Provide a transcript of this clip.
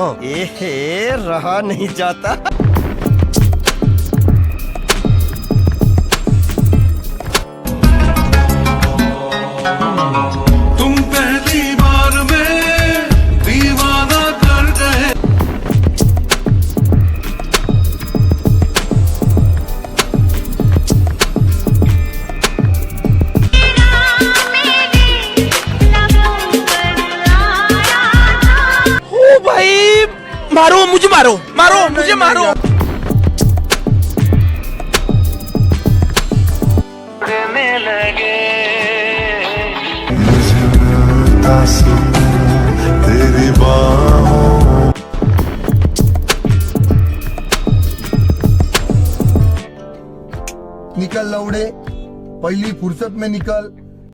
ए रहा नहीं जाता। तुम पहली बार में दीवाना कर गए। ओ भाई, मारो मुझे, मारो मारो मुझे, मारो। तेरी बाहों निकल लौड़े, पहली फुर्सत में निकल।